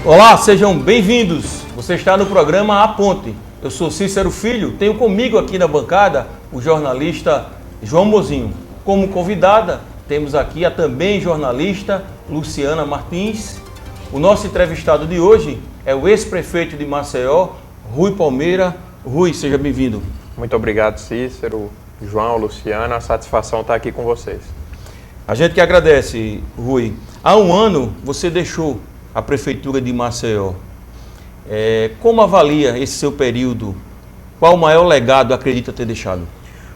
Olá, sejam bem-vindos. Você está no programa A Ponte. Eu sou Cícero Filho, tenho comigo aqui na bancada o jornalista João Mozinho. Como convidada, temos aqui a também jornalista Luciana Martins. O nosso entrevistado de hoje é o ex-prefeito de Maceió, Rui Palmeira. Rui, seja bem-vindo. Muito obrigado, Cícero, João, Luciana. A satisfação estar aqui com vocês. A gente que agradece, Rui. Há um ano você deixou a Prefeitura de Maceió. Como avalia esse seu período? Qual o maior legado acredita ter deixado?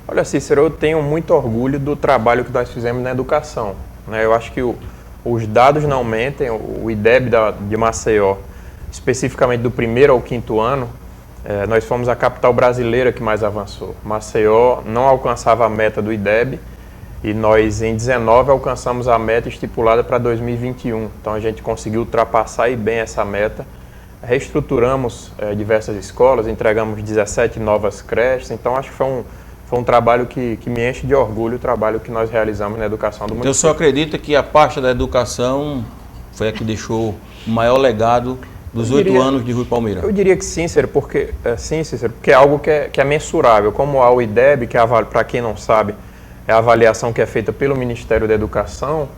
Olha, Cícero, eu tenho muito orgulho do trabalho que nós fizemos na educação. Eu acho que os dados não mentem. O IDEB de Maceió, especificamente do 1º ao 5º ano, nós fomos a capital brasileira que mais avançou. Maceió não alcançava a meta do IDEB e nós, em 2019, alcançamos a meta estipulada para 2021. Então, a gente conseguiu ultrapassar bem essa meta. Reestruturamos diversas escolas, entregamos 17 novas creches. Então, acho que foi um trabalho que me enche de orgulho, o trabalho que nós realizamos na educação do município. Eu só acredito que a pasta da educação foi a que deixou o maior legado dos 8 anos de Rui Palmeira. Eu diria que sim, Cícero, porque é algo que é mensurável. Como há o IDEB, que para quem não sabe, é a avaliação que é feita pelo Ministério da Educação,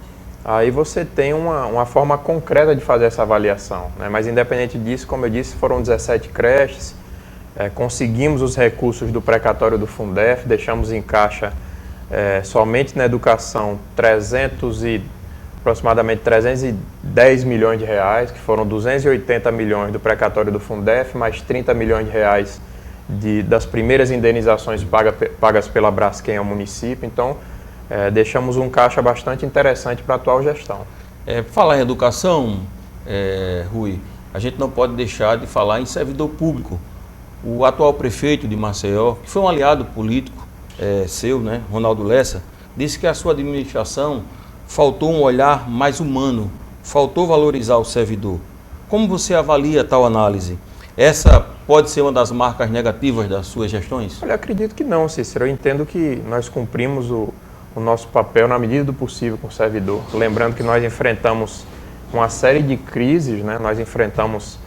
aí você tem uma forma concreta de fazer essa avaliação, né? Mas independente disso, como eu disse, foram 17 creches, conseguimos os recursos do precatório do Fundef, deixamos em caixa somente na educação aproximadamente 310 milhões de reais, que foram 280 milhões do precatório do Fundef, mais 30 milhões de reais das primeiras indenizações pagas pela Braskem ao município. Então, deixamos um caixa bastante interessante para a atual gestão. Falar em educação, Rui, a gente não pode deixar de falar em servidor público. O atual prefeito de Maceió, que foi um aliado político seu, né, Ronaldo Lessa, disse que a sua administração faltou um olhar mais humano, faltou valorizar o servidor. Como você avalia tal análise? Essa pode ser uma das marcas negativas das suas gestões? Olha, eu acredito que não, Cícero. Eu entendo que nós cumprimos o nosso papel na medida do possível com o servidor. Lembrando que nós enfrentamos uma série de crises, né? Nós enfrentamos,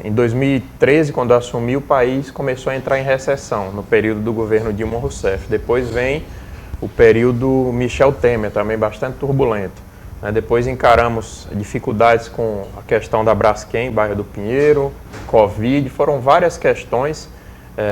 em 2013, quando eu assumi, o país começou a entrar em recessão, no período do governo Dilma Rousseff. Depois vem o período Michel Temer, também bastante turbulento. Depois encaramos dificuldades com a questão da Braskem, bairro do Pinheiro, Covid, foram várias questões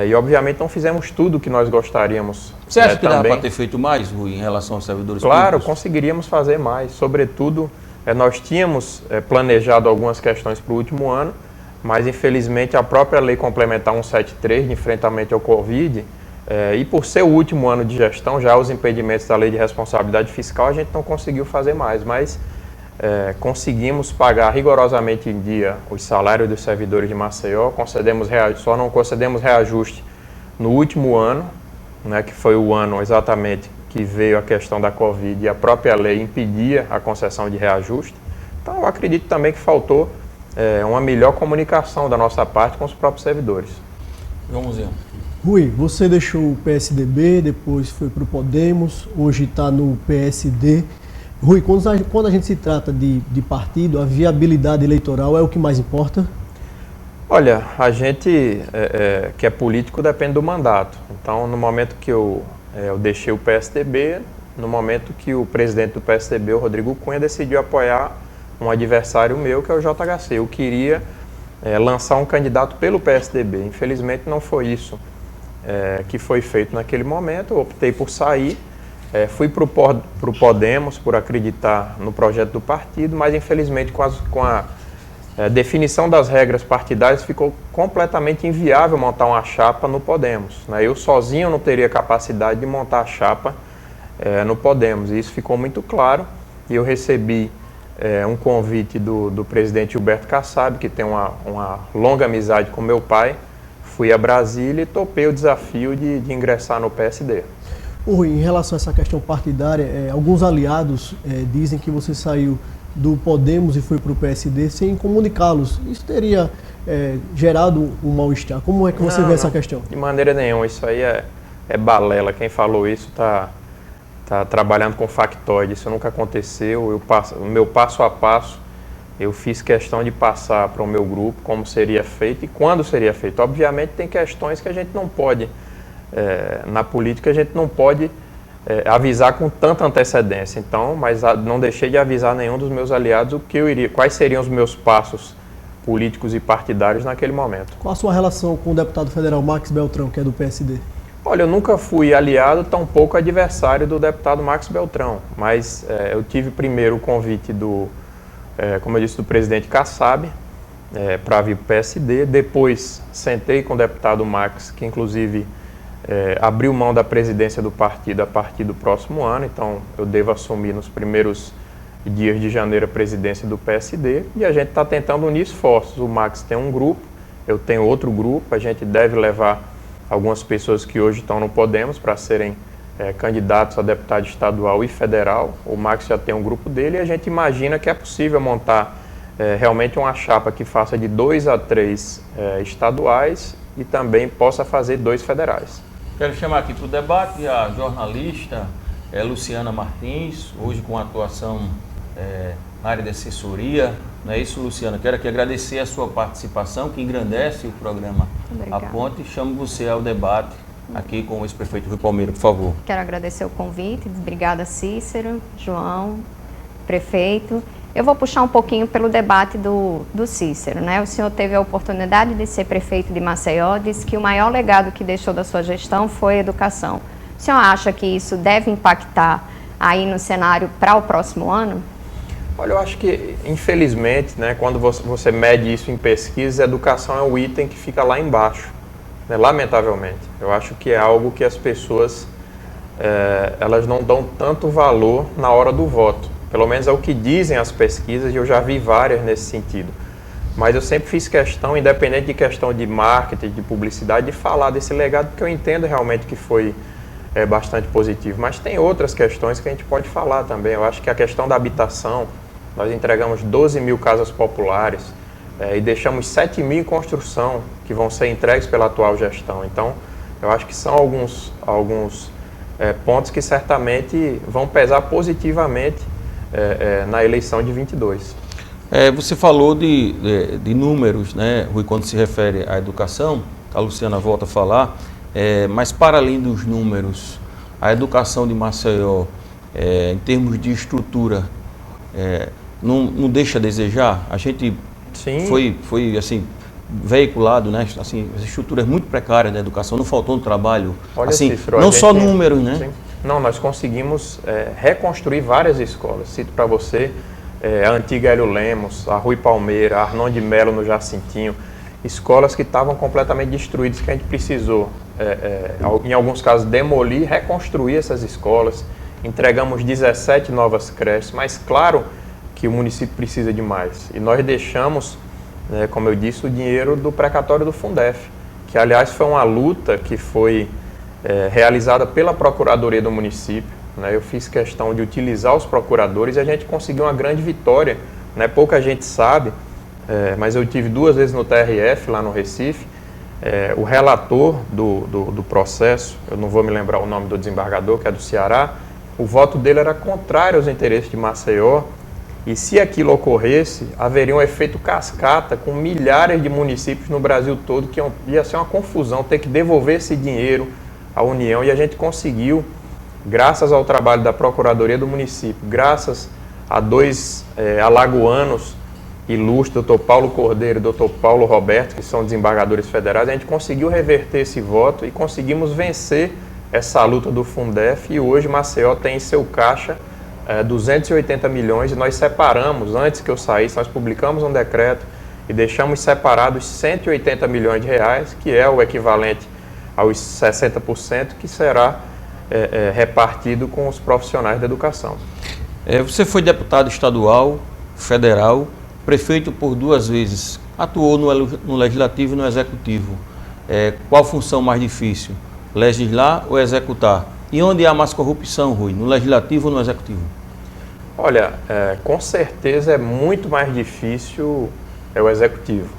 e obviamente não fizemos tudo o que nós gostaríamos. Você acha que dá para ter feito mais, Rui, em relação aos servidores públicos? Claro, conseguiríamos fazer mais. Sobretudo, nós tínhamos planejado algumas questões para o último ano, mas infelizmente a própria Lei Complementar 173 de enfrentamento ao Covid, e por ser o último ano de gestão, já os impedimentos da Lei de Responsabilidade Fiscal, a gente não conseguiu fazer mais, mas conseguimos pagar rigorosamente em dia os salários dos servidores de Maceió, só não concedemos reajuste no último ano, né, que foi o ano exatamente que veio a questão da Covid e a própria lei impedia a concessão de reajuste. Então eu acredito também que faltou uma melhor comunicação da nossa parte com os próprios servidores. Vamos ver. Rui, você deixou o PSDB, depois foi para o Podemos, hoje está no PSD. Rui, quando a gente se trata de partido, a viabilidade eleitoral é o que mais importa? Olha, a gente que é político depende do mandato. Então, no momento que eu deixei o PSDB, no momento que o presidente do PSDB, o Rodrigo Cunha, decidiu apoiar um adversário meu, que é o JHC. Eu queria lançar um candidato pelo PSDB. Infelizmente, não foi isso que foi feito naquele momento. Eu optei por sair, fui para o Podemos por acreditar no projeto do partido, mas infelizmente com a definição das regras partidárias ficou completamente inviável montar uma chapa no Podemos. Eu sozinho não teria capacidade de montar a chapa no Podemos, e isso ficou muito claro, e eu recebi um convite do presidente Gilberto Kassab, que tem uma longa amizade com meu pai. Fui a Brasília e topei o desafio de ingressar no PSD. Rui, em relação a essa questão partidária, alguns aliados dizem que você saiu do Podemos e foi para o PSD sem comunicá-los. Isso teria gerado um mal-estar. Como é que você vê essa questão? De maneira nenhuma, isso aí é balela. Quem falou isso está trabalhando com factoide. Isso nunca aconteceu. O meu passo a passo eu fiz questão de passar para o meu grupo como seria feito e quando seria feito. Obviamente tem questões que a gente não pode, na política a gente não pode avisar com tanta antecedência. Então, mas não deixei de avisar nenhum dos meus aliados o que eu iria, quais seriam os meus passos políticos e partidários naquele momento. Qual a sua relação com o deputado federal Max Beltrão, que é do PSD? Olha, eu nunca fui aliado, tampouco adversário do deputado Max Beltrão, mas eu tive primeiro o convite como eu disse, do presidente Kassab para vir para o PSD, depois sentei com o deputado Max, que inclusive abriu mão da presidência do partido a partir do próximo ano, então eu devo assumir nos primeiros dias de janeiro a presidência do PSD e a gente está tentando unir esforços. O Max tem um grupo, eu tenho outro grupo, a gente deve levar algumas pessoas que hoje estão no Podemos para serem candidatos a deputado estadual e federal. O Max já tem um grupo dele e a gente imagina que é possível montar realmente uma chapa que faça de 2 a 3 estaduais e também possa fazer 2 federais. Quero chamar aqui para o debate a jornalista Luciana Martins, hoje com atuação na área de assessoria. Não é isso, Luciana? Quero aqui agradecer a sua participação, que engrandece o programa A Ponte. Chamo você ao debate aqui com o ex-prefeito Rui Palmeira, por favor. Quero agradecer o convite. Obrigada, Cícero, João, prefeito. Eu vou puxar um pouquinho pelo debate do Cícero, né? O senhor teve a oportunidade de ser prefeito de Maceió, disse que o maior legado que deixou da sua gestão foi a educação. O senhor acha que isso deve impactar aí no cenário para o próximo ano? Olha, eu acho que, infelizmente, né, quando você mede isso em pesquisa, a educação é um item que fica lá embaixo, né, lamentavelmente. Eu acho que é algo que as pessoas elas não dão tanto valor na hora do voto. Pelo menos é o que dizem as pesquisas, e eu já vi várias nesse sentido. Mas eu sempre fiz questão, independente de questão de marketing, de publicidade, de falar desse legado, porque eu entendo realmente que foi bastante positivo. Mas tem outras questões que a gente pode falar também. Eu acho que a questão da habitação, nós entregamos 12 mil casas populares e deixamos 7 mil em construção, que vão ser entregues pela atual gestão. Então, eu acho que são alguns pontos que certamente vão pesar positivamente na eleição de 22. Você falou de números, né, Rui, quando se refere à educação, a Luciana volta a falar, mas para além dos números, a educação de Maceió, em termos de estrutura, não deixa a desejar? A gente Sim. foi assim, veiculado, né, assim, as estruturas muito precárias da educação, não faltou no trabalho, olha, assim, Cícero, não só números, né? Sim. Não, nós conseguimos reconstruir várias escolas. Cito para você a antiga Hélio Lemos, a Rui Palmeira, a Arnon de Melo no Jacintinho, escolas que estavam completamente destruídas, que a gente precisou, em alguns casos, demolir, reconstruir essas escolas. Entregamos 17 novas creches, mas claro que o município precisa de mais. E nós deixamos, como eu disse, o dinheiro do precatório do Fundef, que aliás foi uma luta que foi realizada pela Procuradoria do município. Né? Eu fiz questão de utilizar os procuradores e a gente conseguiu uma grande vitória. Né? Pouca gente sabe, mas eu tive 2 vezes no TRF, lá no Recife. O relator do processo, eu não vou me lembrar o nome do desembargador, que é do Ceará, o voto dele era contrário aos interesses de Maceió, e se aquilo ocorresse, haveria um efeito cascata com milhares de municípios no Brasil todo, que ia ser uma confusão, ter que devolver esse dinheiro à União, e a gente conseguiu, graças ao trabalho da Procuradoria do município, graças a 2 alagoanos ilustres, Dr. Paulo Cordeiro e Dr. Paulo Roberto, que são desembargadores federais, a gente conseguiu reverter esse voto e conseguimos vencer essa luta do Fundef, e hoje Maceió tem em seu caixa 280 milhões, e nós separamos, antes que eu saísse, nós publicamos um decreto e deixamos separados 180 milhões de reais, que é o equivalente aos 60%, que será repartido com os profissionais da educação. Você foi deputado estadual, federal, prefeito por 2 vezes, atuou no Legislativo e no Executivo. Qual função mais difícil, legislar ou executar? E onde há mais corrupção, Rui, no Legislativo ou no Executivo? Olha, com certeza é muito mais difícil o Executivo,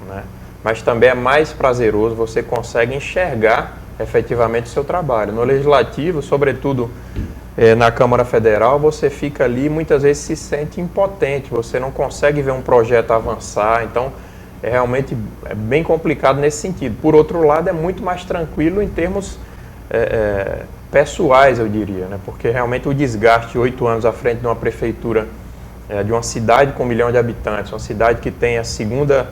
né? Mas também é mais prazeroso, você consegue enxergar efetivamente o seu trabalho. No Legislativo, sobretudo na Câmara Federal, você fica ali e muitas vezes se sente impotente, você não consegue ver um projeto avançar, então realmente bem complicado nesse sentido. Por outro lado, é muito mais tranquilo em termos pessoais, eu diria, né? Porque realmente o desgaste, 8 anos à frente de uma prefeitura, de uma cidade com 1 milhão de habitantes, uma cidade que tem a segunda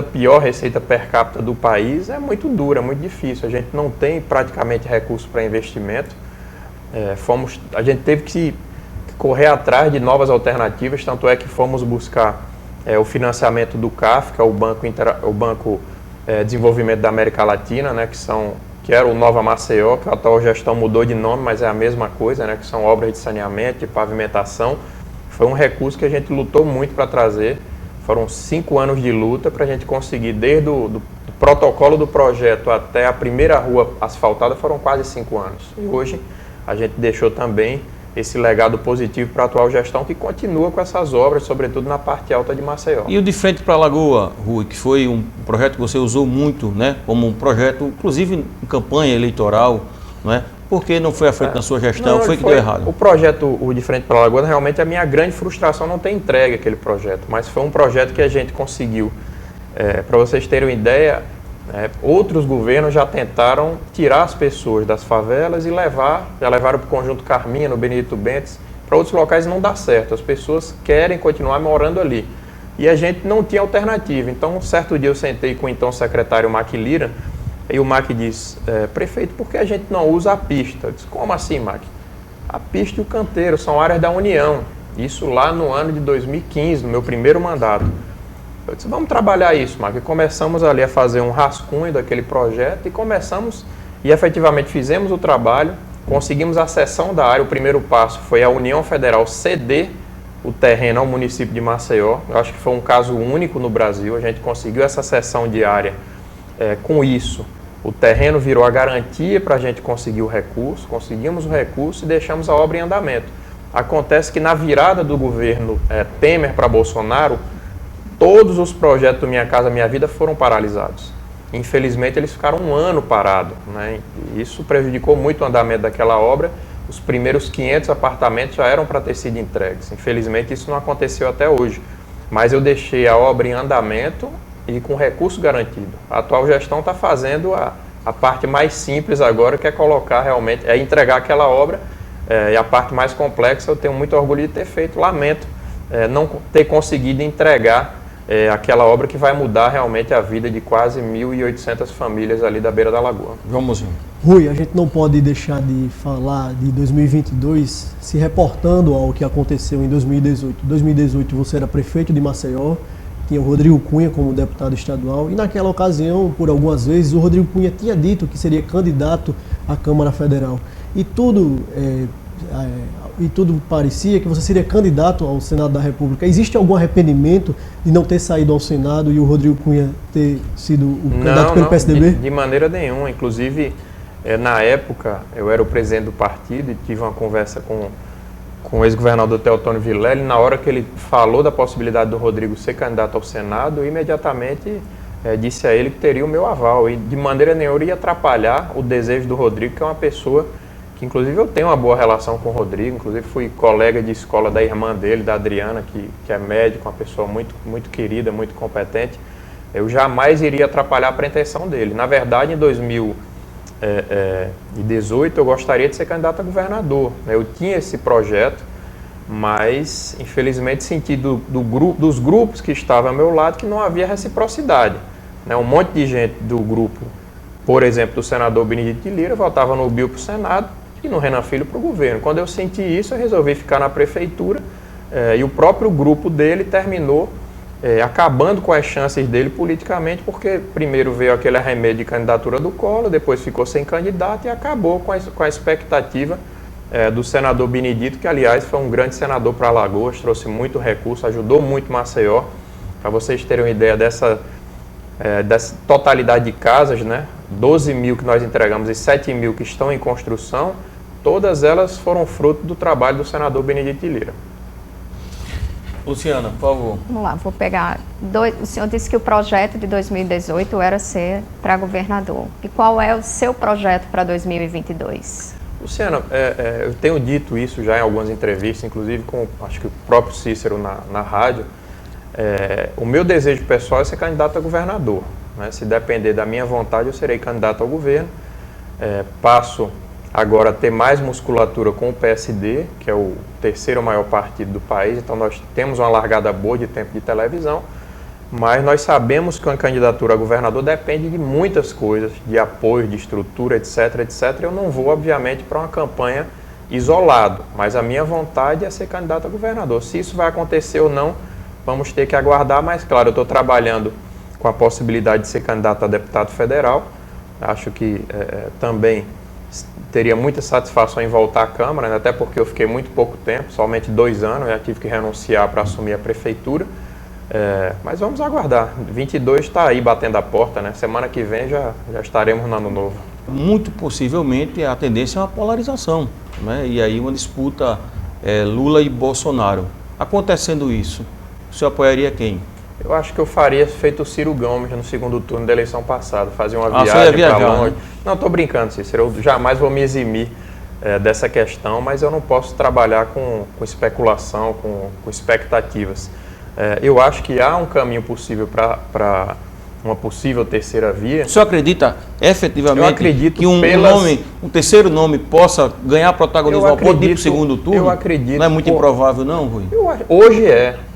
pior receita per capita do país, é muito dura, é muito difícil. A gente não tem praticamente recurso para investimento. A gente teve que correr atrás de novas alternativas, tanto é que fomos buscar o financiamento do CAF, que é o Banco Desenvolvimento da América Latina, né, que era o Nova Maceió, que a atual gestão mudou de nome, mas é a mesma coisa, né, que são obras de saneamento, de pavimentação. Foi um recurso que a gente lutou muito para trazer. Foram 5 anos de luta para a gente conseguir, desde o protocolo do projeto até a primeira rua asfaltada, foram quase 5 anos. E hoje a gente deixou também esse legado positivo para a atual gestão, que continua com essas obras, sobretudo na parte alta de Maceió. E o de frente para a Lagoa, Rui, que foi um projeto que você usou muito, né, como um projeto, inclusive em campanha eleitoral, não é? Por que não foi à frente na sua gestão? Não, foi que deu errado? O projeto, o de frente para a Lagoa, realmente a minha grande frustração não ter entregue aquele projeto, mas foi um projeto que a gente conseguiu. Para vocês terem uma ideia, outros governos já tentaram tirar as pessoas das favelas e já levaram para o Conjunto Carminha, no Benedito Bentes, para outros locais e não dá certo. As pessoas querem continuar morando ali. E a gente não tinha alternativa. Então, um certo dia eu sentei com o então secretário Mac Lira, e o Mac diz, prefeito, por que a gente não usa a pista? Eu disse, como assim, Mac? A pista e o canteiro são áreas da União. Isso lá no ano de 2015, no meu primeiro mandato. Eu disse, vamos trabalhar isso, Mac. E começamos ali a fazer um rascunho daquele projeto e efetivamente fizemos o trabalho, conseguimos a cessão da área. O primeiro passo foi a União Federal ceder o terreno ao município de Maceió. Eu acho que foi um caso único no Brasil. A gente conseguiu essa cessão de área. Com isso, o terreno virou a garantia para a gente conseguir o recurso, conseguimos o recurso e deixamos a obra em andamento. Acontece que na virada do governo Temer para Bolsonaro, todos os projetos do Minha Casa Minha Vida foram paralisados. Infelizmente, eles ficaram 1 ano parados, né? E isso prejudicou muito o andamento daquela obra. Os primeiros 500 apartamentos já eram para ter sido entregues. Infelizmente, isso não aconteceu até hoje. Mas eu deixei a obra em andamento e com recurso garantido. A atual gestão está fazendo a parte mais simples agora, que é entregar aquela obra. E a parte mais complexa, eu tenho muito orgulho de ter feito. Lamento não ter conseguido entregar aquela obra que vai mudar realmente a vida de quase 1.800 famílias ali da beira da lagoa. Vamos. Rui, a gente não pode deixar de falar de 2022 se reportando ao que aconteceu em 2018. Em 2018 você era prefeito de Maceió, tinha o Rodrigo Cunha como deputado estadual e naquela ocasião, por algumas vezes, o Rodrigo Cunha tinha dito que seria candidato à Câmara Federal. E tudo parecia que você seria candidato ao Senado da República. Existe algum arrependimento de não ter saído ao Senado e o Rodrigo Cunha ter sido o candidato pelo PSDB? De maneira nenhuma. Inclusive, na época, eu era o presidente do partido e tive uma conversa com o ex-governador Teotônio Vilela, e na hora que ele falou da possibilidade do Rodrigo ser candidato ao Senado, eu imediatamente disse a ele que teria o meu aval. E de maneira nenhuma iria atrapalhar o desejo do Rodrigo, que é uma pessoa que inclusive eu tenho uma boa relação com o Rodrigo, inclusive fui colega de escola da irmã dele, da Adriana, que é médica, uma pessoa muito, muito querida, muito competente. Eu jamais iria atrapalhar a pretensão dele. Na verdade, em 2018, eu gostaria de ser candidato a governador. Eu tinha esse projeto, mas infelizmente senti dos grupos que estavam ao meu lado que não havia reciprocidade. Um monte de gente do grupo, por exemplo, do senador Benedito de Lira, votava no Bill para o Senado e no Renan Filho para o governo. Quando eu senti isso, eu resolvi ficar na prefeitura e o próprio grupo dele terminou acabando com as chances dele politicamente, porque primeiro veio aquele arremedo de candidatura do Collor, depois ficou sem candidato e acabou com a expectativa do senador Benedito, que aliás foi um grande senador para Alagoas, trouxe muito recurso, ajudou muito Maceió. Para vocês terem uma ideia dessa totalidade de casas, 12 mil que nós entregamos e 7 mil que estão em construção, todas elas foram fruto do trabalho do senador Benedito de Lira. Luciana, por favor. Vamos lá, vou pegar. O senhor disse que o projeto de 2018 era ser para governador. E qual é o seu projeto para 2022? Luciana, eu tenho dito isso já em algumas entrevistas, inclusive com, acho que o próprio Cícero na rádio. O meu desejo pessoal é ser candidato a governador, né? Se depender da minha vontade, eu serei candidato ao governo. Passo agora a ter mais musculatura com o PSD, que é o terceiro maior partido do país, então nós temos uma largada boa de tempo de televisão, mas nós sabemos que uma candidatura a governador depende de muitas coisas, de apoio, de estrutura, etc, etc. Eu não vou, obviamente, para uma campanha isolado, mas a minha vontade é ser candidato a governador. Se isso vai acontecer ou não, vamos ter que aguardar, mas claro, eu estou trabalhando com a possibilidade de ser candidato a deputado federal. Acho que também teria muita satisfação em voltar à Câmara, né? Até porque eu fiquei muito pouco tempo, somente 2 anos, já tive que renunciar para assumir a prefeitura. Mas vamos aguardar. 22 está aí batendo a porta, né? Semana que vem já estaremos no ano novo. Muito possivelmente a tendência é uma polarização, né? E aí uma disputa Lula e Bolsonaro. Acontecendo isso, o senhor apoiaria quem? Eu acho que eu faria feito o Ciro Gomes no segundo turno da eleição passada, fazer uma viagem para longe. Né? Não, estou brincando, Cícero, eu jamais vou me eximir dessa questão, mas eu não posso trabalhar com especulação, com expectativas. Eu acho que há um caminho possível para uma possível terceira via. O senhor acredita efetivamente que um terceiro nome possa ganhar protagonismo ao ponto de ir para o segundo turno? Eu acredito. Não é muito improvável não, Rui? Hoje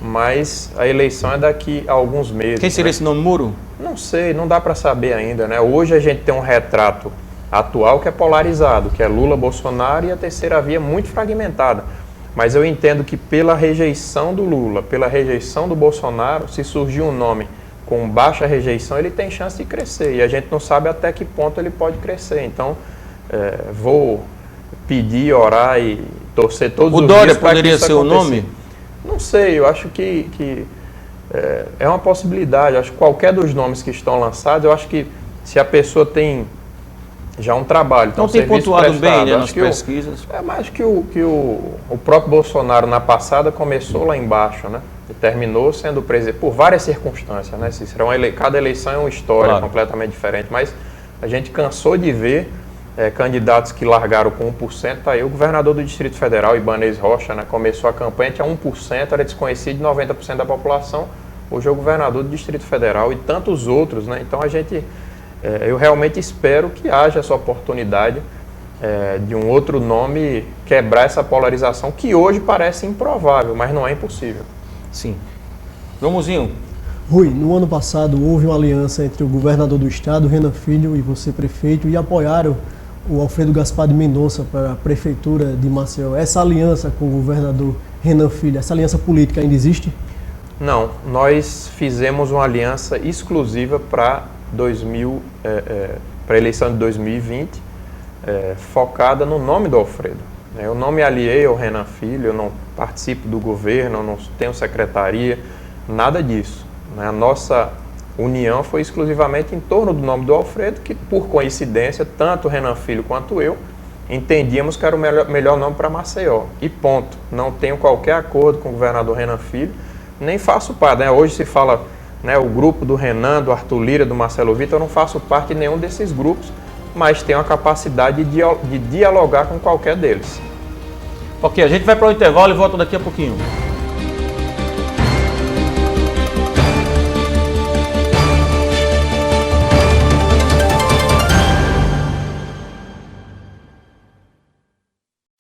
mas a eleição é daqui a alguns meses. Quem seria esse nome, Moro? Não sei, não dá para saber ainda, né? Hoje a gente tem um retrato atual que é polarizado, que é Lula, Bolsonaro e a terceira via muito fragmentada. Mas eu entendo que pela rejeição do Lula, pela rejeição do Bolsonaro, se surgir um nome com baixa rejeição, ele tem chance de crescer. E a gente não sabe até que ponto ele pode crescer. Então, vou pedir, orar e torcer todos os dias. O Dória poderia ser o nome? Não sei, eu acho que é uma possibilidade. Eu acho que qualquer dos nomes que estão lançados, eu acho que se a pessoa tem já um trabalho. Então tem pontuado bem, né, nas pesquisas. Mais que o próprio Bolsonaro na passada começou lá embaixo, né? E terminou sendo presidente por várias circunstâncias, né? Cada eleição é uma história completamente diferente, mas a gente cansou de ver candidatos que largaram com 1%. Tá aí o governador do Distrito Federal, Ibanez Rocha, né? Começou a campanha, tinha 1%, era desconhecido de 90% da população. Hoje é o governador do Distrito Federal e tantos outros, né? Então eu realmente espero que haja essa oportunidade de um outro nome quebrar essa polarização que hoje parece improvável, mas não é impossível. Sim. Joãozinho. Rui, no ano passado houve uma aliança entre o governador do estado, Renan Filho, e você, prefeito, e apoiaram o Alfredo Gaspar de Mendonça para a prefeitura de Maceió. Essa aliança com o governador Renan Filho, essa aliança política ainda existe? Não, nós fizemos uma aliança exclusiva para a eleição de 2020, focada no nome do Alfredo. Eu não me aliei ao Renan Filho, eu não participo do governo, eu não tenho secretaria, nada disso. A nossa união foi exclusivamente em torno do nome do Alfredo, que por coincidência, tanto o Renan Filho quanto eu, entendíamos que era o melhor nome para Maceió. E ponto. Não tenho qualquer acordo com o governador Renan Filho, nem faço parte. Né? Hoje se fala o grupo do Renan, do Arthur Lira, do Marcelo Vitor, eu não faço parte de nenhum desses grupos, mas tenho a capacidade de dialogar com qualquer deles. Ok, a gente vai para o intervalo e volta daqui a pouquinho.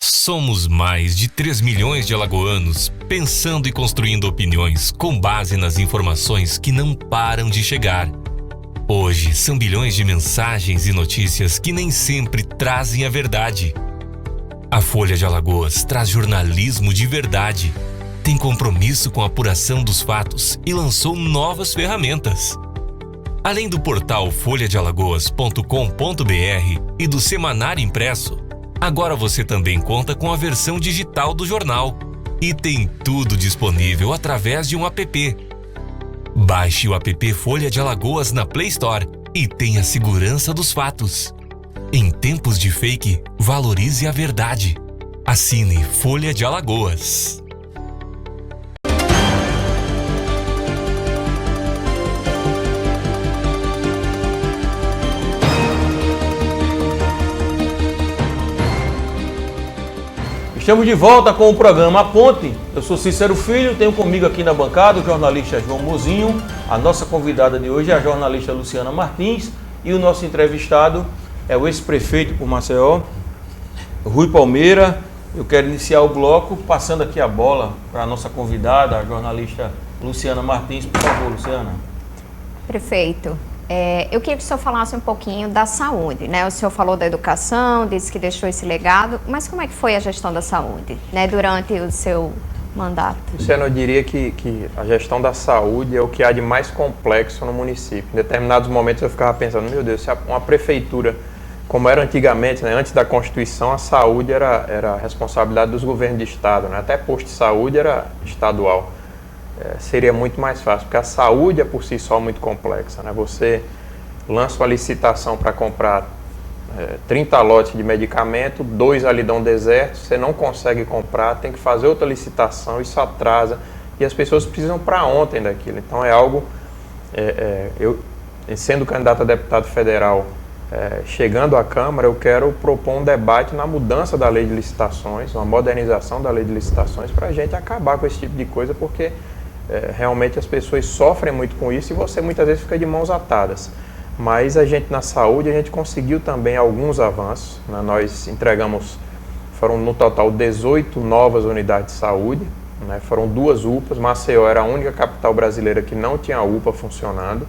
Somos mais de 3 milhões de alagoanos pensando e construindo opiniões com base nas informações que não param de chegar. Hoje são bilhões de mensagens e notícias que nem sempre trazem a verdade. A Folha de Alagoas traz jornalismo de verdade, tem compromisso com a apuração dos fatos e lançou novas ferramentas. Além do portal folhadealagoas.com.br e do semanário impresso, agora você também conta com a versão digital do jornal e tem tudo disponível através de um app. Baixe o app Folha de Alagoas na Play Store e tenha a segurança dos fatos. Em tempos de fake, valorize a verdade. Assine Folha de Alagoas. Estamos de volta com o programa A Ponte. Eu sou Cícero Filho, tenho comigo aqui na bancada o jornalista João Mozinho. A nossa convidada de hoje é a jornalista Luciana Martins e o nosso entrevistado é o ex-prefeito por Maceió, Rui Palmeira. Eu quero iniciar o bloco passando aqui a bola para a nossa convidada, a jornalista Luciana Martins. Por favor, Luciana. Prefeito, eu queria que o senhor falasse um pouquinho da saúde, né? O senhor falou da educação, disse que deixou esse legado, mas como é que foi a gestão da saúde, né, durante o seu mandato? Luciano, eu diria que a gestão da saúde é o que há de mais complexo no município. Em determinados momentos eu ficava pensando, meu Deus, se uma prefeitura, como era antigamente, né, antes da Constituição, a saúde era a responsabilidade dos governos de estado, né? Até posto de saúde era estadual. Seria muito mais fácil, porque a saúde é por si só muito complexa, né? Você lança uma licitação para comprar 30 lotes de medicamento, 2 ali dão deserto, você não consegue comprar, tem que fazer outra licitação, isso atrasa, e as pessoas precisam para ontem daquilo. Então é algo, eu sendo candidato a deputado federal, chegando à Câmara, eu quero propor um debate na mudança da lei de licitações, uma modernização da lei de licitações, para a gente acabar com esse tipo de coisa, porque realmente as pessoas sofrem muito com isso e você muitas vezes fica de mãos atadas. Mas a gente na saúde, a gente conseguiu também alguns avanços, né? Nós entregamos, foram no total 18 novas unidades de saúde, né? Foram 2 UPAs, Maceió era a única capital brasileira que não tinha a UPA funcionando.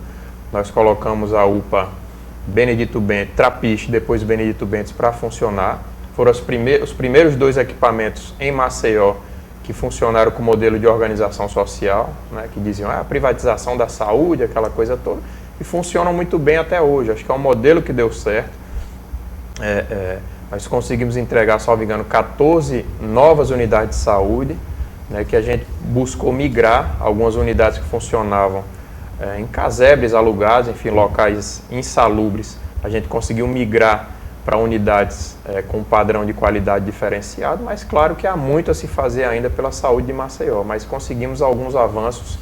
Nós colocamos a UPA Benedito Bentes, Trapiche, depois Benedito Bentes para funcionar. Foram os primeiros 2 equipamentos em Maceió que funcionaram com o modelo de organização social, né, que diziam a privatização da saúde, aquela coisa toda, e funcionam muito bem até hoje. Acho que é um modelo que deu certo. Nós conseguimos entregar, salvo engano, 14 novas unidades de saúde, né, que a gente buscou migrar algumas unidades que funcionavam em casebres alugados, enfim, locais insalubres. A gente conseguiu migrar para unidades com padrão de qualidade diferenciado, mas claro que há muito a se fazer ainda pela saúde de Maceió, mas conseguimos alguns avanços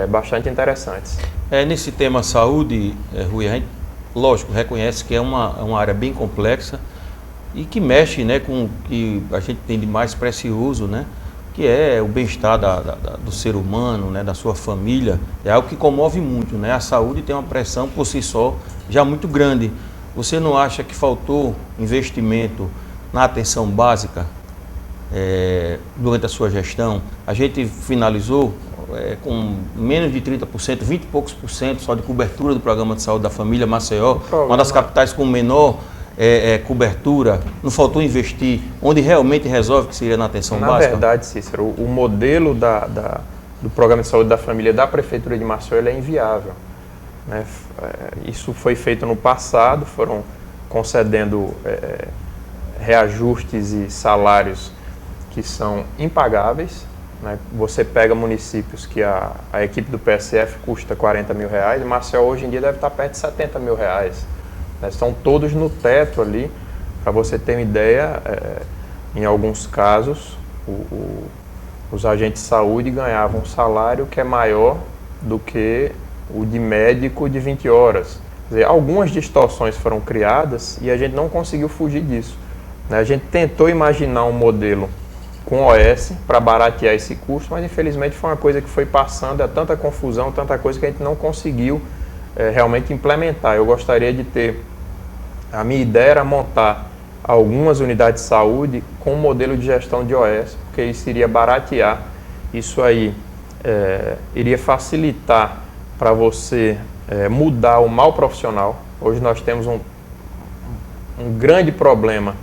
bastante interessantes. Nesse tema saúde, Rui, a gente, lógico, reconhece que é uma área bem complexa e que mexe, né, com o que a gente tem de mais precioso, né, que é o bem-estar do ser humano, né, da sua família. É algo que comove muito, né? A saúde tem uma pressão por si só já muito grande. Você não acha que faltou investimento na atenção básica durante a sua gestão? A gente finalizou com menos de 30%, 20 e poucos por cento só de cobertura do Programa de Saúde da Família Maceió, uma das capitais com menor cobertura. Não faltou investir onde realmente resolve, que seria na atenção básica? Na verdade, Cícero, o modelo do Programa de Saúde da Família da Prefeitura de Maceió ele é inviável, né? Isso foi feito no passado, foram concedendo reajustes e salários que são impagáveis, né? Você pega municípios que a equipe do PSF custa R$40 mil, e Maceió hoje em dia deve estar perto de R$70 mil, né? Estão todos no teto ali. Para você ter uma ideia, em alguns casos, os agentes de saúde ganhavam um salário que é maior do que o de médico de 20 horas. Quer dizer, algumas distorções foram criadas e a gente não conseguiu fugir disso, né? A gente tentou imaginar um modelo com OS para baratear esse custo, mas infelizmente foi uma coisa que foi passando, tanta confusão, tanta coisa que a gente não conseguiu realmente implementar. Eu gostaria de ter, a minha ideia era montar algumas unidades de saúde com um modelo de gestão de OS, porque isso iria baratear, isso aí iria facilitar para você mudar o mal profissional. Hoje nós temos um grande problema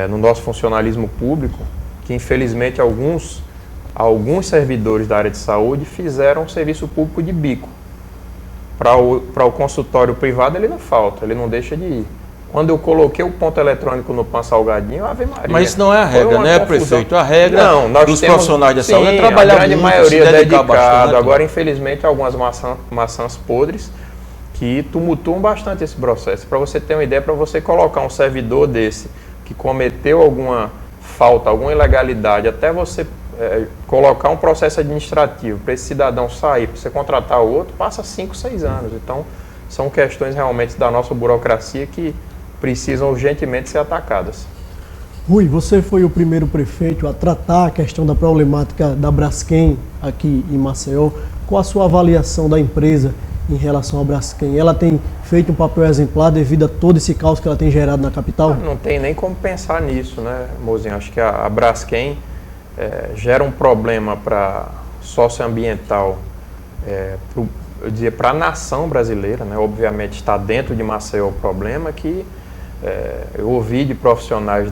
no nosso funcionalismo público, que infelizmente alguns servidores da área de saúde fizeram um serviço público de bico. Para o consultório privado ele não falta, ele não deixa de ir. Quando eu coloquei o ponto eletrônico no Pan Salgadinho, Ave Maria. Mas isso não é a regra, né, confusão. Prefeito? A regra dos temos, profissionais da sim, saúde é trabalhar muito, a grande maioria se dedicar dedicado. bastante. Agora, infelizmente, algumas maçãs podres que tumultuam bastante esse processo. Para você ter uma ideia, para você colocar um servidor desse que cometeu alguma falta, alguma ilegalidade, até você colocar um processo administrativo para esse cidadão sair, para você contratar o outro, passa 5, 6 anos. Então, são questões realmente da nossa burocracia que precisam urgentemente ser atacadas. Rui, você foi o primeiro prefeito a tratar a questão da problemática da Braskem aqui em Maceió. Qual a sua avaliação da empresa em relação à Braskem? Ela tem feito um papel exemplar devido a todo esse caos que ela tem gerado na capital? Não tem nem como pensar nisso, né, Mozinho? Acho que a Braskem gera um problema para socioambiental, eu dizia para a nação brasileira, né? Obviamente está dentro de Maceió o problema que eu ouvi de profissionais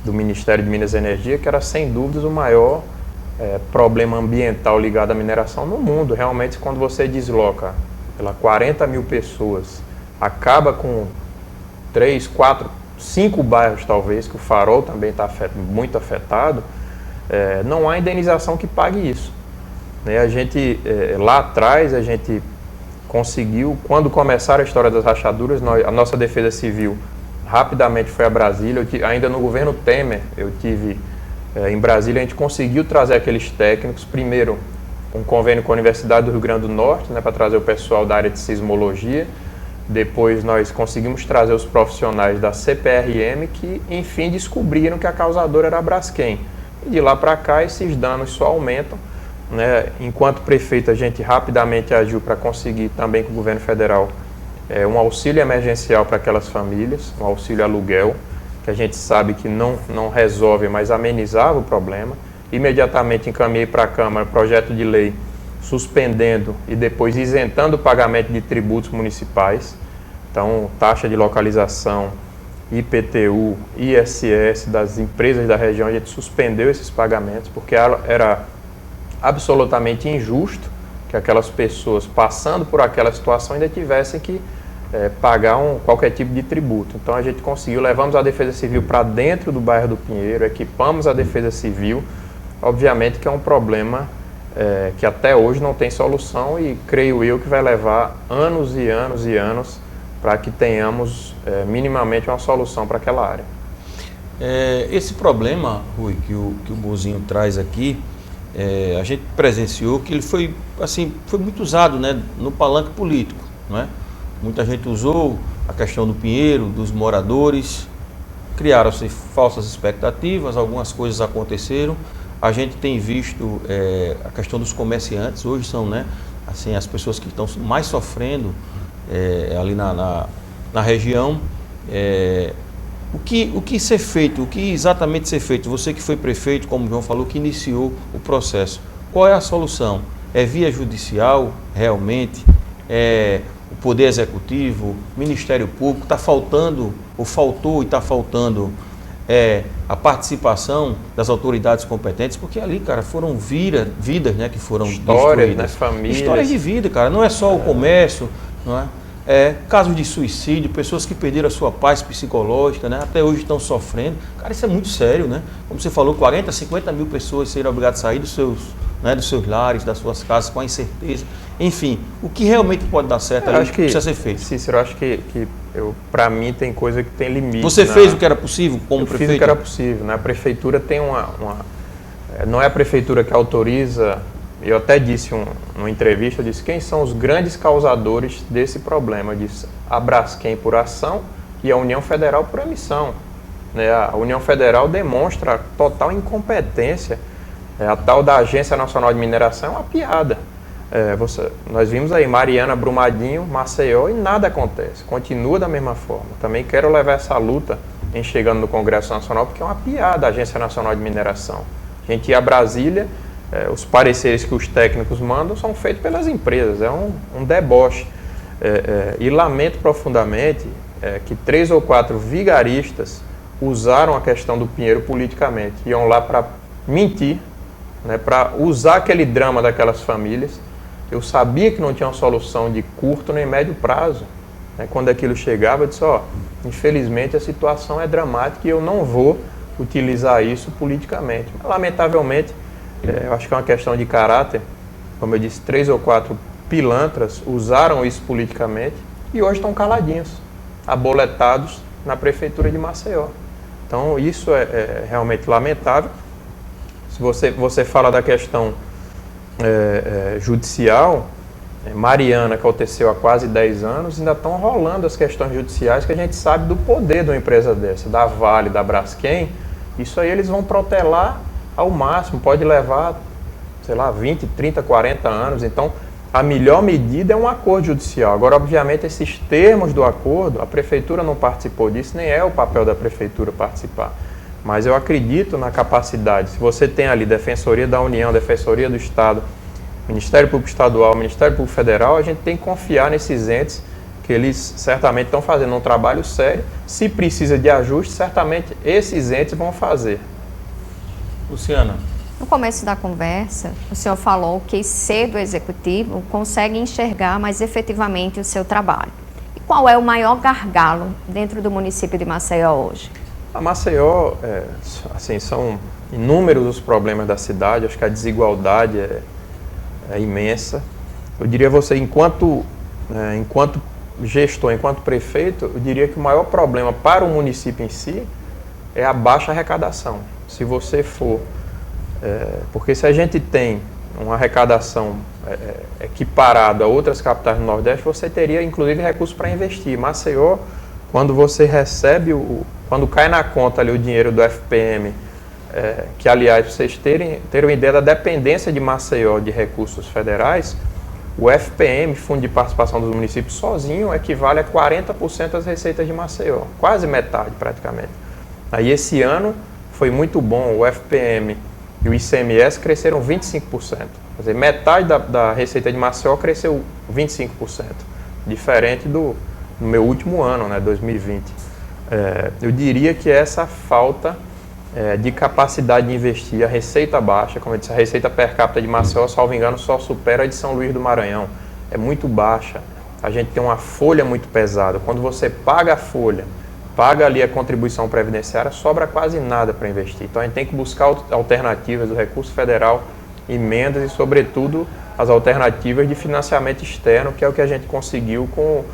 do Ministério de Minas e Energia que era sem dúvidas o maior problema ambiental ligado à mineração no mundo. Realmente, quando você desloca 40 mil pessoas, acaba com 3, 4, 5 bairros talvez, que o Farol também está muito afetado, não há indenização que pague isso. Né? A gente, lá atrás, a gente conseguiu, quando começaram a história das rachaduras, a nossa Defesa Civil rapidamente foi a Brasília. Ainda no governo Temer, eu tive em Brasília, a gente conseguiu trazer aqueles técnicos, primeiro um convênio com a Universidade do Rio Grande do Norte, né, para trazer o pessoal da área de sismologia. Depois nós conseguimos trazer os profissionais da CPRM que, enfim, descobriram que a causadora era a Braskem. E de lá para cá, esses danos só aumentam. Né? Enquanto prefeito, a gente rapidamente agiu para conseguir também com o governo federal um auxílio emergencial para aquelas famílias, um auxílio aluguel, que a gente sabe que não resolve, mas amenizava o problema. Imediatamente encaminhei para a Câmara projeto de lei suspendendo e depois isentando o pagamento de tributos municipais. Então, taxa de localização, IPTU, ISS das empresas da região, a gente suspendeu esses pagamentos, porque era absolutamente injusto que aquelas pessoas passando por aquela situação ainda tivessem que pagar qualquer tipo de tributo. Então a gente conseguiu, levamos a Defesa Civil para dentro do bairro do Pinheiro, equipamos a Defesa Civil. Obviamente que é um problema que até hoje não tem solução e creio eu que vai levar anos e anos e anos para que tenhamos minimamente uma solução para aquela área. Esse problema, Rui, que o Mozinho traz aqui, a gente presenciou que ele foi muito usado, né, no palanque político, não é? Muita gente usou a questão do Pinheiro, dos moradores, criaram-se falsas expectativas, algumas coisas aconteceram. A gente tem visto a questão dos comerciantes, hoje são, né, assim, as pessoas que estão mais sofrendo ali na região. O que ser feito, o que exatamente ser feito? Você que foi prefeito, como o João falou, que iniciou o processo. Qual é a solução? É via judicial, realmente? O Poder Executivo, Ministério Público? Está faltando, ou faltou e está faltando a participação das autoridades competentes? Porque ali, cara, foram vidas, né, que foram histórias, né, famílias. Histórias de vida, cara. Não é só o comércio, não é? Casos de suicídio, pessoas que perderam a sua paz psicológica, né? Até hoje estão sofrendo. Cara, isso é muito sério, né? Como você falou, 40, 50 mil pessoas serem obrigadas a sair dos seus lares, das suas casas, com a incerteza. Enfim, o que realmente pode dar certo ali precisa ser feito. Cícero, eu acho que para mim tem coisa que tem limite. Você fez o que era possível como prefeito? Fiz o que era possível, né? A prefeitura tem não é a prefeitura que autoriza. Eu até disse numa entrevista, eu disse quem são os grandes causadores desse problema. Eu disse a Braskem por ação e a União Federal por omissão. Né? A União Federal demonstra total incompetência. A tal da Agência Nacional de Mineração é uma piada. Nós vimos aí Mariana, Brumadinho, Maceió e nada acontece. Continua da mesma forma. Também quero levar essa luta em chegando no Congresso Nacional, porque é uma piada a Agência Nacional de Mineração. A gente ia a Brasília, os pareceres que os técnicos mandam são feitos pelas empresas, é um deboche. E lamento profundamente que 3 ou 4 vigaristas usaram a questão do Pinheiro politicamente. Iam lá para mentir, né, para usar aquele drama daquelas famílias. Eu sabia que não tinha uma solução de curto nem médio prazo. Né? Quando aquilo chegava, eu disse, infelizmente a situação é dramática e eu não vou utilizar isso politicamente. Mas, lamentavelmente, eu acho que é uma questão de caráter. Como eu disse, 3 ou 4 pilantras usaram isso politicamente e hoje estão caladinhos, aboletados na prefeitura de Maceió. Então isso é realmente lamentável. Se você fala da questão judicial, Mariana, que aconteceu há quase 10 anos, ainda estão rolando as questões judiciais que a gente sabe do poder de uma empresa dessa, da Vale, da Braskem. Isso aí eles vão protelar ao máximo, pode levar, sei lá, 20, 30, 40 anos. Então, a melhor medida é um acordo judicial. Agora, obviamente, esses termos do acordo, a Prefeitura não participou disso, nem é o papel da Prefeitura participar. Mas eu acredito na capacidade. Se você tem ali Defensoria da União, Defensoria do Estado, Ministério Público Estadual, Ministério Público Federal, a gente tem que confiar nesses entes, que eles certamente estão fazendo um trabalho sério. Se precisa de ajuste, certamente esses entes vão fazer. Luciana. No começo da conversa, o senhor falou que cedo o executivo consegue enxergar mais efetivamente o seu trabalho. E qual é o maior gargalo dentro do município de Maceió hoje? A Maceió, assim, são inúmeros os problemas da cidade, acho que a desigualdade é imensa. Eu diria a você, enquanto gestor, enquanto prefeito, eu diria que o maior problema para o município em si é a baixa arrecadação. Se você for... porque se a gente tem uma arrecadação equiparada a outras capitais do Nordeste, você teria inclusive recursos para investir. Maceió, quando você recebe, quando cai na conta ali o dinheiro do FPM, que aliás, para vocês terem uma ideia da dependência de Maceió de recursos federais, o FPM, Fundo de Participação dos Municípios, sozinho equivale a 40% das receitas de Maceió, quase metade praticamente. Aí esse ano foi muito bom, o FPM e o ICMS cresceram 25%. Quer dizer, metade da receita de Maceió cresceu 25%, diferente do meu último ano, né, 2020. Eu diria que essa falta de capacidade de investir, a receita baixa, como eu disse, a receita per capita de Maceió, salvo engano, só supera a de São Luís do Maranhão. É muito baixa. A gente tem uma folha muito pesada. Quando você paga a folha, paga ali a contribuição previdenciária, sobra quase nada para investir. Então a gente tem que buscar alternativas do recurso federal, emendas e, sobretudo, as alternativas de financiamento externo, que é o que a gente conseguiu com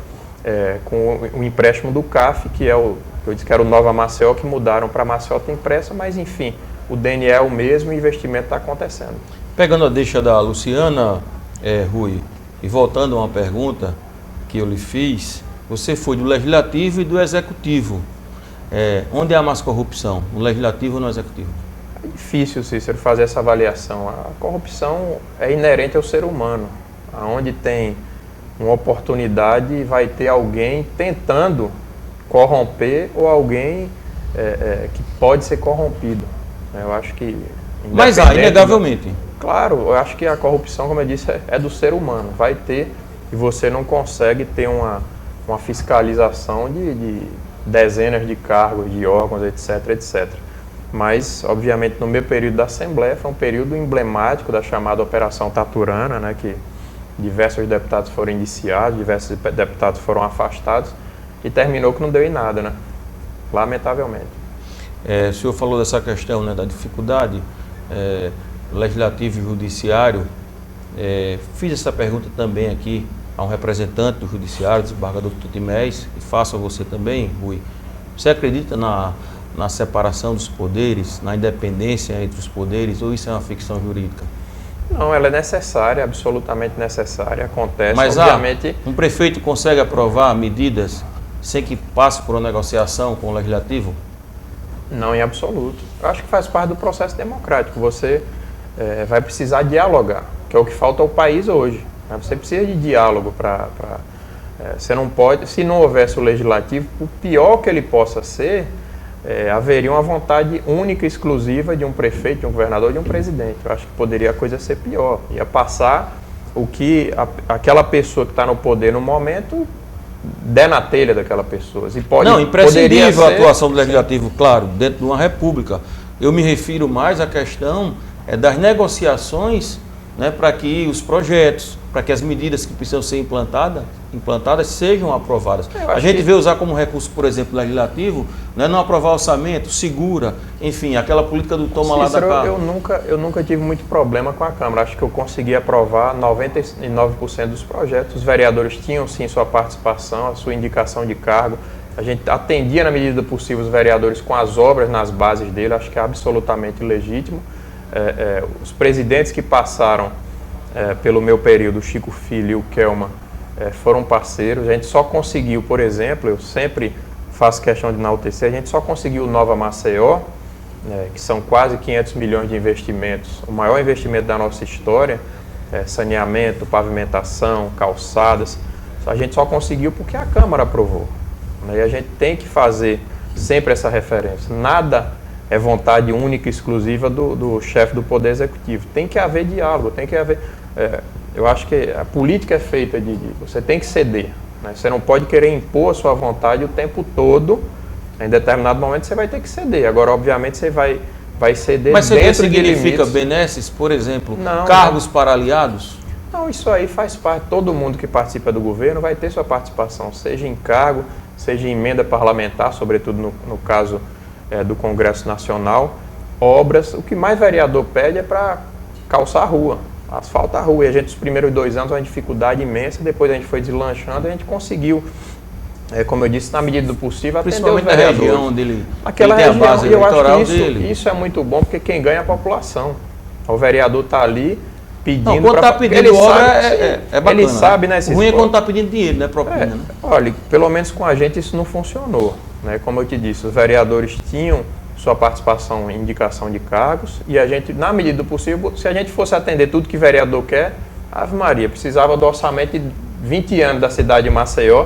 o empréstimo do CAF, que eu disse que era o Nova Maceió, que mudaram para Maceió Tem Pressa, mas enfim, o DNA é o mesmo e o investimento está acontecendo. Pegando a deixa da Luciana, Rui, e voltando a uma pergunta que eu lhe fiz, você foi do Legislativo e do Executivo. Onde há mais corrupção, no Legislativo ou no Executivo? É difícil, Cícero, fazer essa avaliação. A corrupção é inerente ao ser humano. Onde tem uma oportunidade, vai ter alguém tentando corromper ou alguém que pode ser corrompido. Eu acho que... Mas há, inegavelmente. Claro, eu acho que a corrupção, como eu disse, é do ser humano. Vai ter, e você não consegue ter uma fiscalização de dezenas de cargos, de órgãos, etc, etc. Mas, obviamente, no meu período da Assembleia, foi um período emblemático da chamada Operação Taturana, né, que diversos deputados foram indiciados, diversos deputados foram afastados, e terminou que não deu em nada, né? Lamentavelmente. O senhor falou dessa questão, né, da dificuldade legislativo e judiciário. Fiz essa pergunta também aqui a um representante do judiciário, desembargador Tutimés, e faço a você também, Rui. Você acredita na separação dos poderes, na independência entre os poderes, ou isso é uma ficção jurídica? Não, ela é necessária, absolutamente necessária, acontece. Mas obviamente... um prefeito consegue aprovar medidas sem que passe por uma negociação com o Legislativo? Não, em absoluto. Eu acho que faz parte do processo democrático. Você vai precisar dialogar, que é o que falta ao país hoje. Você precisa de diálogo você não pode, se não houvesse o Legislativo, o pior que ele possa ser, haveria uma vontade única e exclusiva de um prefeito, de um governador, de um presidente. Eu acho que poderia a coisa ser pior. Ia passar o que aquela pessoa que está no poder no momento der na telha daquela pessoa. Não, imprescindível a atuação do Legislativo, claro, dentro de uma república. Eu me refiro mais à questão das negociações, né, para que os projetos, para que as medidas que precisam ser implantadas sejam aprovadas. A gente vê usar como recurso, por exemplo, legislativo, né, não aprovar orçamento, segura, enfim, aquela política do toma lá da cá. Eu nunca tive muito problema com a Câmara. Acho que eu consegui aprovar 99% dos projetos. Os vereadores tinham sim sua participação, a sua indicação de cargo. A gente atendia na medida possível os vereadores com as obras nas bases dele. Acho que é absolutamente legítimo. Os presidentes que passaram pelo meu período, o Chico Filho e o Kelma foram parceiros. A gente só conseguiu, por exemplo, eu sempre faço questão de enaltecer, a gente só conseguiu Nova Maceió, que são quase 500 milhões de investimentos, o maior investimento da nossa história, saneamento, pavimentação, calçadas, a gente só conseguiu porque a Câmara aprovou. E a gente tem que fazer sempre essa referência. Nada é vontade única e exclusiva do chefe do Poder Executivo. Tem que haver diálogo, tem que haver... eu acho que a política é feita de você tem que ceder. Né? Você não pode querer impor a sua vontade o tempo todo. Em determinado momento você vai ter que ceder. Agora, obviamente, você vai ceder Mas dentro de significa limites. benesses, por exemplo, Não, cargos para aliados? Não, isso aí faz parte. Todo mundo que participa do governo vai ter sua participação, seja em cargo, seja em emenda parlamentar, sobretudo no caso do Congresso Nacional, obras. O que mais vereador pede é para calçar a rua, asfaltar a rua. E a gente, os primeiros 2 anos, uma dificuldade imensa, depois a gente foi deslanchando, a gente conseguiu, como eu disse, na medida do possível, atender os Principalmente na vereadores. região dele, Naquela ele tem região, a base e eu acho eleitoral que dele. isso é muito bom, porque quem ganha é a população. O vereador está ali pedindo... Não, quando está pedindo obra é bacana. Ele sabe, né? O ruim é quando está pedindo dinheiro, né? Propina, né? Olha, pelo menos com a gente isso não funcionou. Né? Como eu te disse, os vereadores tinham sua participação em indicação de cargos e a gente, na medida do possível, se a gente fosse atender tudo que vereador quer, Ave Maria, precisava do orçamento de 20 anos da cidade de Maceió,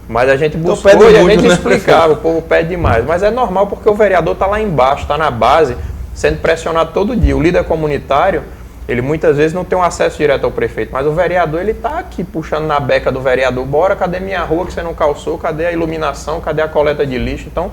mas a gente buscou e a gente explicava, o povo pede demais. Mas é normal porque o vereador está lá embaixo, está na base, sendo pressionado todo dia. O líder comunitário, ele muitas vezes não tem um acesso direto ao prefeito, mas o vereador, ele está aqui puxando na beca do vereador, bora, cadê minha rua que você não calçou, cadê a iluminação, cadê a coleta de lixo? Então,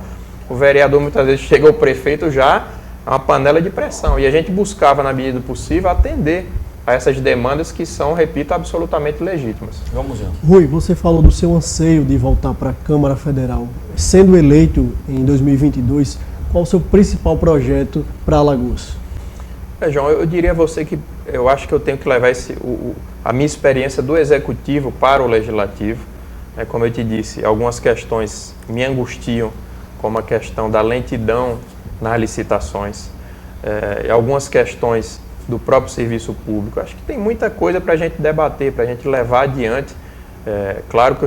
o vereador muitas vezes chega ao prefeito já uma panela de pressão, e a gente buscava, na medida do possível, atender a essas demandas que são, repito, absolutamente legítimas. Vamos ver. Rui, você falou do seu anseio de voltar para a Câmara Federal. Sendo eleito em 2022, qual o seu principal projeto para Alagoas? João, eu diria a você que eu acho que eu tenho que levar a minha experiência do Executivo para o Legislativo. Como eu te disse, algumas questões me angustiam, como a questão da lentidão nas licitações, e algumas questões do próprio serviço público. Acho que tem muita coisa para a gente debater, para a gente levar adiante. Claro que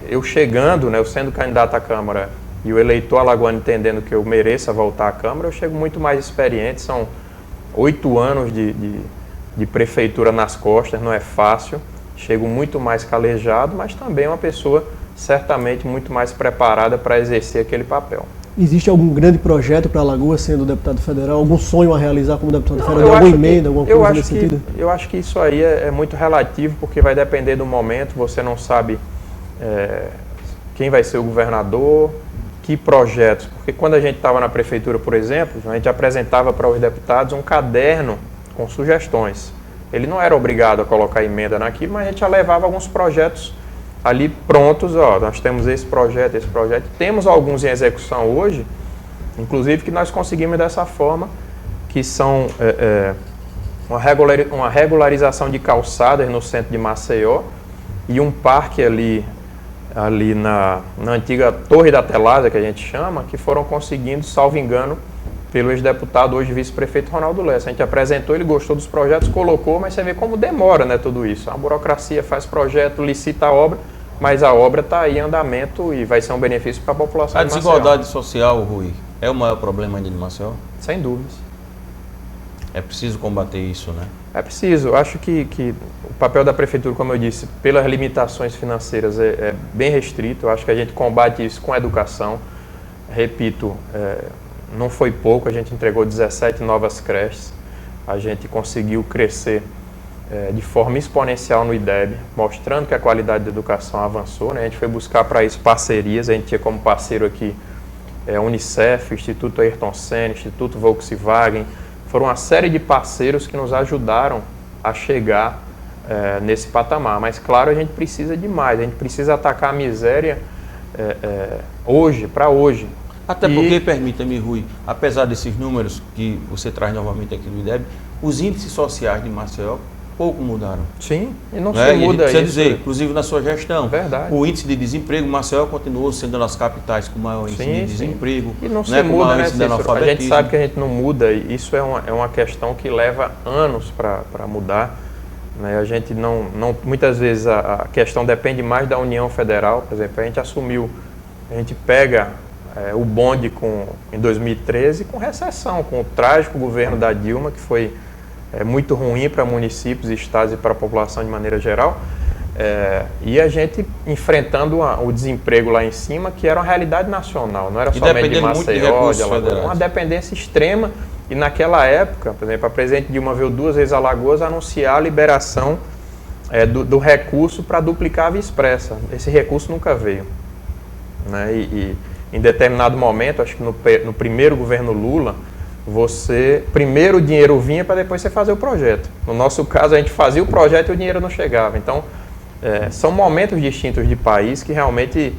eu chegando, né, eu sendo candidato à Câmara e o eleitor alagoano entendendo que eu mereça voltar à Câmara, eu chego muito mais experiente, são 8 anos de prefeitura nas costas, não é fácil, chego muito mais calejado, mas também uma pessoa certamente muito mais preparada para exercer aquele papel. Existe algum grande projeto para Alagoas sendo deputado federal? Algum sonho a realizar como deputado federal? Alguma emenda, alguma coisa nesse sentido? Eu acho que isso aí é muito relativo, porque vai depender do momento, você não sabe quem vai ser o governador, que projetos. Porque quando a gente estava na prefeitura, por exemplo, a gente apresentava para os deputados um caderno com sugestões. Ele não era obrigado a colocar emenda naquilo, mas a gente já levava alguns projetos ali prontos, nós temos esse projeto, temos alguns em execução hoje, inclusive que nós conseguimos dessa forma, que são uma regularização de calçadas no centro de Maceió e um parque ali na antiga Torre da Telásia, que a gente chama, que foram conseguindo, salvo engano, pelo ex-deputado, hoje vice-prefeito Ronaldo Lessa. A gente apresentou, ele gostou dos projetos, colocou, mas você vê como demora, né, tudo isso. A burocracia faz projeto, licita a obra, mas a obra está aí em andamento e vai ser um benefício para a população A de Maceió. desigualdade social, Rui, é o maior problema ainda de Maceió? Sem dúvidas. É preciso combater isso, né? É preciso. Eu acho que o papel da prefeitura, como eu disse, pelas limitações financeiras é bem restrito. Eu acho que a gente combate isso com educação. Repito, não foi pouco, a gente entregou 17 novas creches, a gente conseguiu crescer de forma exponencial no IDEB, mostrando que a qualidade da educação avançou, né? A gente foi buscar para isso parcerias, a gente tinha como parceiro aqui Unicef, Instituto Ayrton Senna, Instituto Volkswagen, foram uma série de parceiros que nos ajudaram a chegar nesse patamar, mas claro, a gente precisa de mais, a gente precisa atacar a miséria hoje, para hoje. Até porque, permita-me, Rui, apesar desses números que você traz novamente aqui no IDEB, os índices sociais de Maceió pouco mudaram. Sim, e não se muda isso. Quer dizer, inclusive na sua gestão, verdade. O índice de desemprego, Maceió continuou sendo das capitais com maior índice de desemprego. E não se muda, né, Cícero? A gente sabe que a gente não muda, e isso é uma questão que leva anos para mudar. né? A gente muitas vezes a questão depende mais da União Federal. Por exemplo, a gente pega o bonde em 2013 com recessão, com o trágico governo da Dilma, que foi muito ruim para municípios, estados e para a população de maneira geral. E a gente enfrentando o desemprego lá em cima, que era uma realidade nacional, não era somente de Maceió, de Alagoas, uma dependência extrema. E naquela época, por exemplo, a presidente Dilma veio 2 vezes a Alagoas anunciar a liberação do recurso para duplicar a Via Expressa. Esse recurso nunca veio, né? E em determinado momento, acho que no primeiro governo Lula, primeiro o dinheiro vinha para depois você fazer o projeto. No nosso caso, a gente fazia o projeto e o dinheiro não chegava. Então, são momentos distintos de país que realmente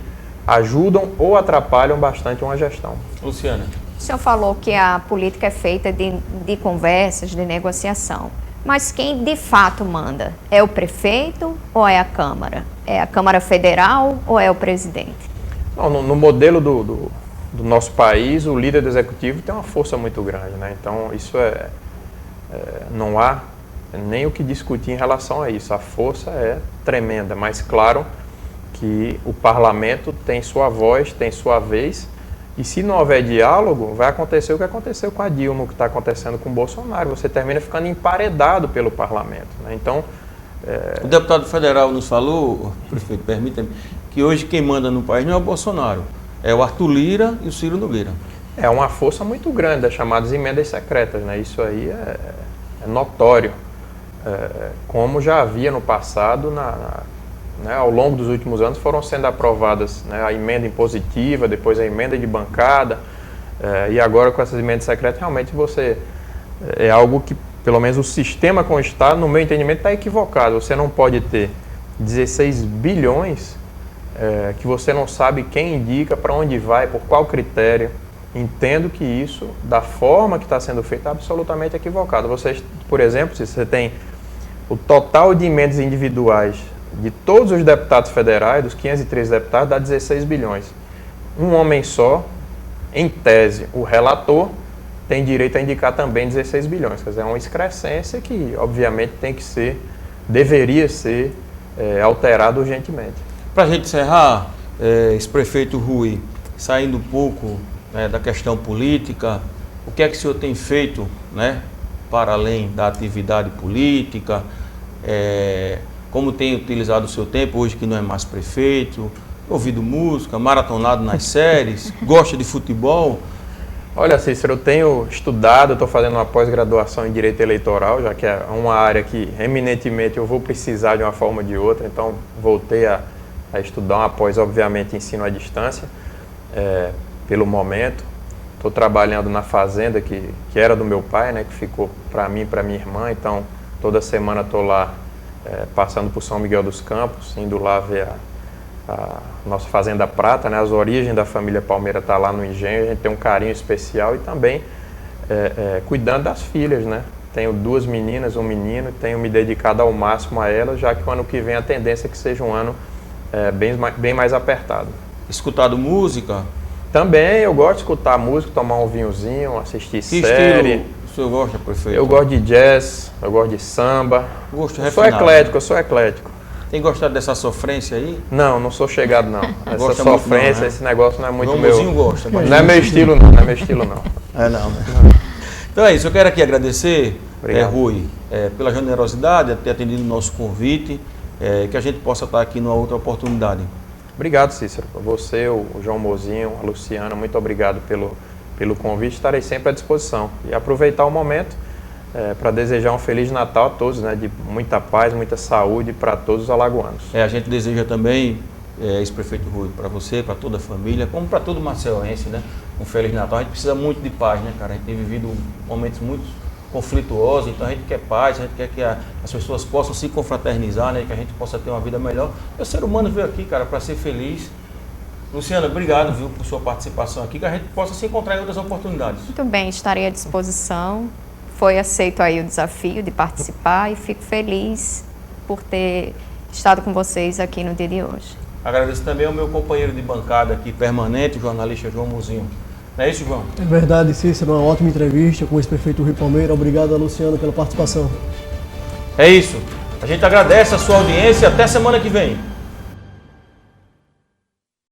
ajudam ou atrapalham bastante uma gestão. Luciana. O senhor falou que a política é feita de conversas, de negociação. Mas quem de fato manda? É o prefeito ou é a Câmara? É a Câmara Federal ou é o presidente? Não, no modelo do nosso país, o líder do executivo tem uma força muito grande, né? Então, isso não há nem o que discutir em relação a isso. A força é tremenda, mas claro que o parlamento tem sua voz, tem sua vez. E se não houver diálogo, vai acontecer o que aconteceu com a Dilma, o que está acontecendo com o Bolsonaro. Você termina ficando emparedado pelo parlamento, né? Então, o deputado federal nos falou, prefeito, permita-me, que hoje quem manda no país não é o Bolsonaro, é o Arthur Lira e o Ciro Nogueira. É uma força muito grande, as chamadas emendas secretas, né? Isso aí é notório, como já havia no passado, né, ao longo dos últimos anos foram sendo aprovadas, né, a emenda impositiva, depois a emenda de bancada, e agora com essas emendas secretas, realmente é algo que, pelo menos o sistema com o Estado, no meu entendimento, está equivocado. Você não pode ter 16 bilhões que você não sabe quem indica, para onde vai, por qual critério. Entendo que isso, da forma que está sendo feito, é absolutamente equivocado. Por exemplo, se você tem o total de emendas individuais de todos os deputados federais, dos 513 deputados, dá 16 bilhões. Um homem só, em tese, o relator, tem direito a indicar também 16 bilhões. Quer dizer, é uma excrescência que, obviamente, deveria ser alterada urgentemente. Para a gente encerrar, esse prefeito Rui, saindo um pouco da questão política, o que é que o senhor tem feito, né, para além da atividade política? Como tem utilizado o seu tempo, hoje que não é mais prefeito, ouvido música, maratonado nas séries, gosta de futebol? Olha, Cícero, eu tenho estudado, estou fazendo uma pós-graduação em Direito Eleitoral, já que é uma área que eminentemente eu vou precisar de uma forma ou de outra, então voltei a estudar uma pós, obviamente, ensino à distância, pelo momento. Estou trabalhando na fazenda que era do meu pai, né, que ficou para mim e para minha irmã, então toda semana estou lá passando por São Miguel dos Campos, indo lá ver a nossa Fazenda Prata, né? As origens da família Palmeira tá lá no engenho, a gente tem um carinho especial e também cuidando das filhas, né? Tenho 2 meninas, um menino, tenho me dedicado ao máximo a elas, já que o ano que vem a tendência é que seja um ano bem mais apertado. Escutado música? Também eu gosto de escutar música, tomar um vinhozinho, assistir série. Que estilo o senhor gosta, prefeito? Eu gosto de jazz, eu gosto de samba. Gosto eu sou eclético. Tem gostado dessa sofrência aí? Não sou chegado não. Essa sofrência, muito, não, né? Esse negócio não é muito meu. Gosta, mas não é meu estilo não, não é meu estilo não. Não, né? Então é isso, eu quero aqui agradecer, Rui, pela generosidade, ter atendido o nosso convite, que a gente possa estar aqui numa outra oportunidade. Obrigado, Cícero. Você, o João Mozinho, a Luciana, muito obrigado pelo convite, estarei sempre à disposição. E aproveitar o momento para desejar um Feliz Natal a todos, né, de muita paz, muita saúde para todos os alagoanos. A gente deseja também, ex-prefeito Rui, para você, para toda a família, como para todo maceiense, né, um Feliz Natal. A gente precisa muito de paz, né, cara? A gente tem vivido momentos muito conflituosos, então a gente quer paz, a gente quer que as pessoas possam se confraternizar, né, que a gente possa ter uma vida melhor. O ser humano veio aqui, cara, para ser feliz. Luciana, obrigado, viu, por sua participação aqui, que a gente possa se encontrar em outras oportunidades. Muito bem, estarei à disposição. Foi aceito aí o desafio de participar e fico feliz por ter estado com vocês aqui no dia de hoje. Agradeço também ao meu companheiro de bancada aqui, permanente, o jornalista João Mozinho. Não é isso, João? É verdade, Cícero, uma ótima entrevista com o ex-prefeito Rui Palmeira. Obrigado a Luciano pela participação. É isso. A gente agradece a sua audiência e até semana que vem.